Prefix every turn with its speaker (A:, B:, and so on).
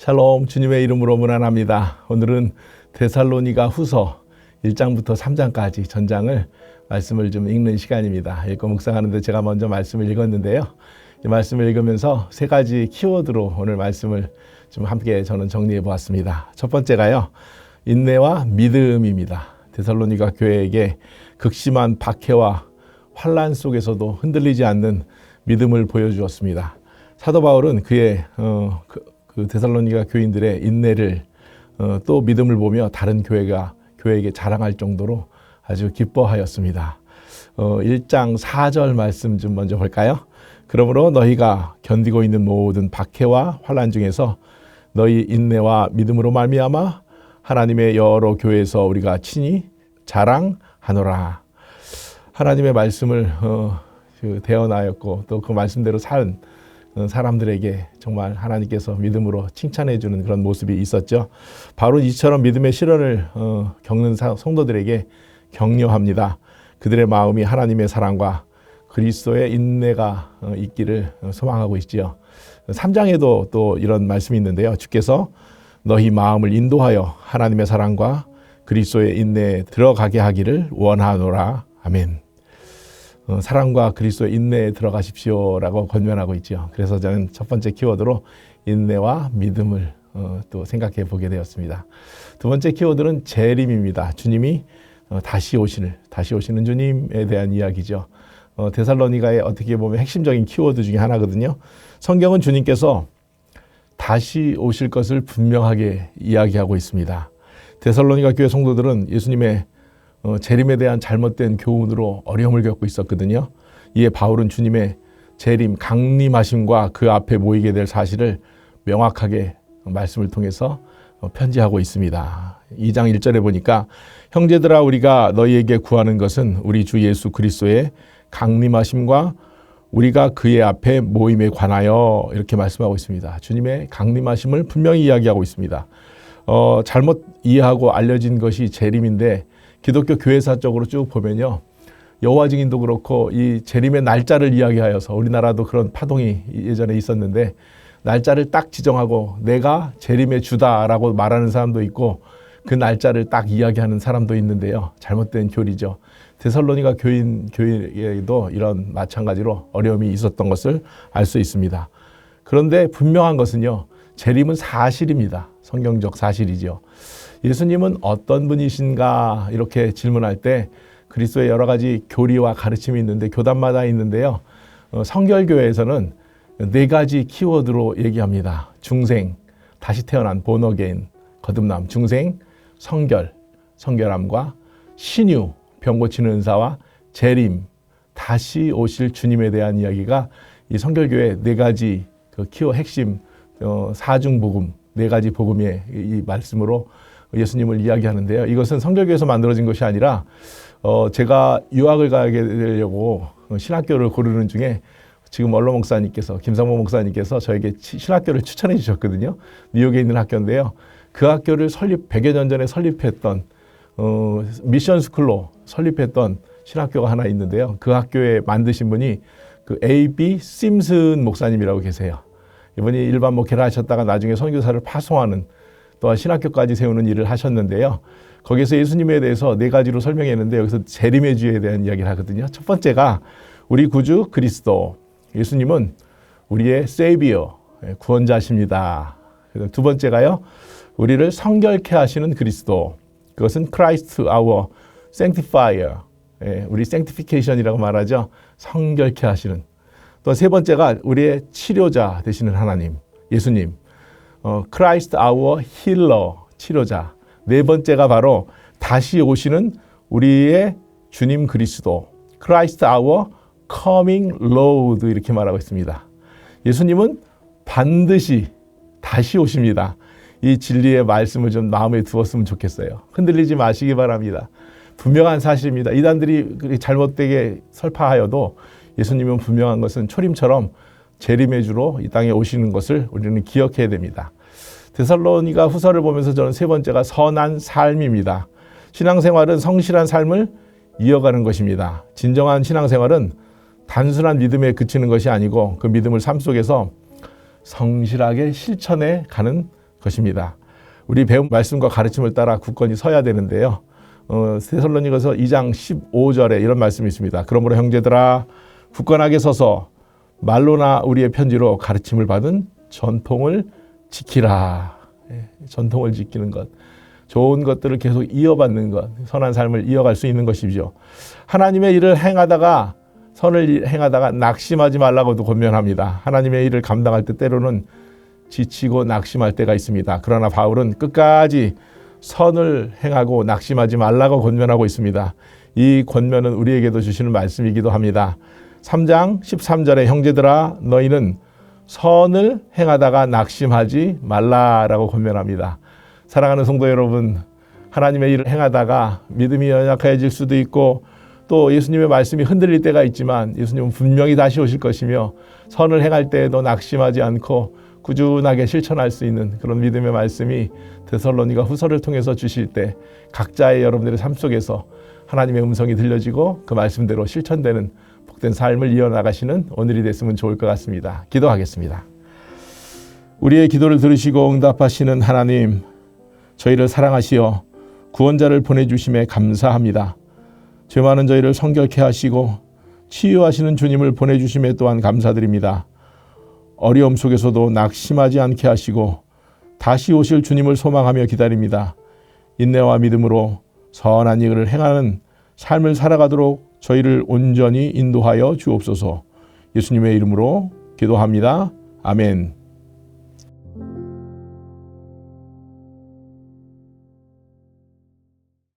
A: 샬롬, 주님의 이름으로 문안합니다. 오늘은 데살로니가 후서 1장부터 3장까지 전장을 말씀을 좀 읽는 시간입니다. 읽고 묵상하는데 제가 먼저 말씀을 읽었는데요. 이 말씀을 읽으면서 세 가지 키워드로 오늘 말씀을 좀 함께 저는 정리해 보았습니다. 첫 번째가요, 인내와 믿음입니다. 데살로니가 교회에게 극심한 박해와 환란 속에서도 흔들리지 않는 믿음을 보여주었습니다. 사도 바울은 그의 그 데살로니가 교인들의 인내를 또 믿음을 보며 다른 교회에게 자랑할 정도로 아주 기뻐하였습니다. 1장 4절 말씀 좀 먼저 볼까요? 그러므로 너희가 견디고 있는 모든 박해와 환난 중에서 너희 인내와 믿음으로 말미암아 하나님의 여러 교회에서 우리가 친히 자랑하노라. 하나님의 말씀을 대언하였고 또 그 말씀대로 산 사람들에게 정말 하나님께서 믿음으로 칭찬해 주는 그런 모습이 있었죠. 바로 이처럼 믿음의 실현을 겪는 성도들에게 격려합니다. 그들의 마음이 하나님의 사랑과 그리스도의 인내가 있기를 소망하고 있지요. 3장에도 또 이런 말씀이 있는데요. 주께서 너희 마음을 인도하여 하나님의 사랑과 그리스도의 인내에 들어가게 하기를 원하노라. 아멘. 사랑과 그리스도의 인내에 들어가십시오라고 권면하고 있죠. 그래서 저는 첫 번째 키워드로 인내와 믿음을 또 생각해 보게 되었습니다. 두 번째 키워드는 재림입니다. 주님이 다시 오시는 주님에 대한 이야기죠. 데살로니가의 어떻게 보면 핵심적인 키워드 중에 하나거든요. 성경은 주님께서 다시 오실 것을 분명하게 이야기하고 있습니다. 데살로니가 교회 성도들은 예수님의 재림에 대한 잘못된 교훈으로 어려움을 겪고 있었거든요. 이에 바울은 주님의 재림, 강림하심과 그 앞에 모이게 될 사실을 명확하게 말씀을 통해서 편지하고 있습니다. 2장 1절에 보니까 형제들아 우리가 너희에게 구하는 것은 우리 주 예수 그리스도의 강림하심과 우리가 그의 앞에 모임에 관하여 이렇게 말씀하고 있습니다. 주님의 강림하심을 분명히 이야기하고 있습니다. 잘못 이해하고 알려진 것이 재림인데 기독교 교회사적으로 쭉 보면요, 여호와 증인도 그렇고 이 재림의 날짜를 이야기하여서 우리나라도 그런 파동이 예전에 있었는데 날짜를 딱 지정하고 내가 재림의 주다라고 말하는 사람도 있고 그 날짜를 딱 이야기하는 사람도 있는데요. 잘못된 교리죠. 데살로니가 교회에도 이런 마찬가지로 어려움이 있었던 것을 알 수 있습니다. 그런데 분명한 것은요, 재림은 사실입니다. 성경적 사실이죠. 예수님은 어떤 분이신가 이렇게 질문할 때 그리스도의 여러 가지 교리와 가르침이 있는데 교단마다 있는데요. 성결교회에서는 4가지 키워드로 얘기합니다. 중생, 다시 태어난 본어게인, 거듭남, 중생, 성결, 성결함과 신유, 병 고치는 은사와 재림, 다시 오실 주님에 대한 이야기가 이 성결교회 4가지 그 핵심 사중복음, 4가지 복음의 이 말씀으로 예수님을 이야기하는데요. 이것은 성결교회에서 만들어진 것이 아니라 제가 유학을 가게 되려고 신학교를 고르는 중에 지금 얼로 목사님께서, 김상모 목사님께서 저에게 신학교를 추천해 주셨거든요. 뉴욕에 있는 학교인데요. 그 학교를 100여 년 전에 설립했던 미션 스쿨로 설립했던 신학교가 하나 있는데요. 그 학교에 만드신 분이 그 A.B. 심슨 목사님이라고 계세요. 이분이 일반 목회를 하셨다가 나중에 선교사를 파송하는 또한 신학교까지 세우는 일을 하셨는데요. 거기서 예수님에 대해서 4가지로 설명했는데 여기서 재림의 주에 대한 이야기를 하거든요. 첫 번째가 우리 구주 그리스도, 예수님은 우리의 세이비어, 구원자십니다. 두 번째가요, 우리를 성결케 하시는 그리스도, 그것은 Christ our sanctifier, 우리 sanctification이라고 말하죠. 성결케 하시는. 또 세 번째가 우리의 치료자 되시는 하나님, 예수님, Christ our healer, 치료자. 네 번째가 바로 다시 오시는 우리의 주님 그리스도, Christ our coming Lord, 이렇게 말하고 있습니다. 예수님은 반드시 다시 오십니다. 이 진리의 말씀을 좀 마음에 두었으면 좋겠어요. 흔들리지 마시기 바랍니다. 분명한 사실입니다. 이단들이 잘못되게 설파하여도 예수님은 분명한 것은 초림처럼 재림의 주로 이 땅에 오시는 것을 우리는 기억해야 됩니다. 데살로니가 후서를 보면서 저는 세 번째가 선한 삶입니다. 신앙생활은 성실한 삶을 이어가는 것입니다. 진정한 신앙생활은 단순한 믿음에 그치는 것이 아니고 그 믿음을 삶 속에서 성실하게 실천해 가는 것입니다. 우리 배운 말씀과 가르침을 따라 굳건히 서야 되는데요. 데살로니가서 2장 15절에 이런 말씀이 있습니다. 그러므로 형제들아 굳건하게 서서 말로나 우리의 편지로 가르침을 받은 전통을 지키라. 전통을 지키는 것, 좋은 것들을 계속 이어받는 것, 선한 삶을 이어갈 수 있는 것이죠. 하나님의 일을 행하다가 선을 행하다가 낙심하지 말라고도 권면합니다. 하나님의 일을 감당할 때 때로는 지치고 낙심할 때가 있습니다. 그러나 바울은 끝까지 선을 행하고 낙심하지 말라고 권면하고 있습니다. 이 권면은 우리에게도 주시는 말씀이기도 합니다. 3장 13절에 형제들아 너희는 선을 행하다가 낙심하지 말라라고 권면합니다. 사랑하는 성도 여러분, 하나님의 일을 행하다가 믿음이 연약해질 수도 있고 또 예수님의 말씀이 흔들릴 때가 있지만 예수님은 분명히 다시 오실 것이며 선을 행할 때에도 낙심하지 않고 꾸준하게 실천할 수 있는 그런 믿음의 말씀이 데살로니가 후서를 통해서 주실 때 각자의 여러분들의 삶 속에서 하나님의 음성이 들려지고 그 말씀대로 실천되는 복된 삶을 이어나가시는 오늘이 됐으면 좋을 것 같습니다. 기도하겠습니다. 우리의 기도를 들으시고 응답하시는 하나님, 저희를 사랑하시어 구원자를 보내주심에 감사합니다. 죄 많은 저희를 성결케 하시고 치유하시는 주님을 보내주심에 또한 감사드립니다. 어려움 속에서도 낙심하지 않게 하시고 다시 오실 주님을 소망하며 기다립니다. 인내와 믿음으로 선한 일을 행하는 삶을 살아가도록 저희를 온전히 인도하여 주옵소서. 예수님의 이름으로 기도합니다. 아멘.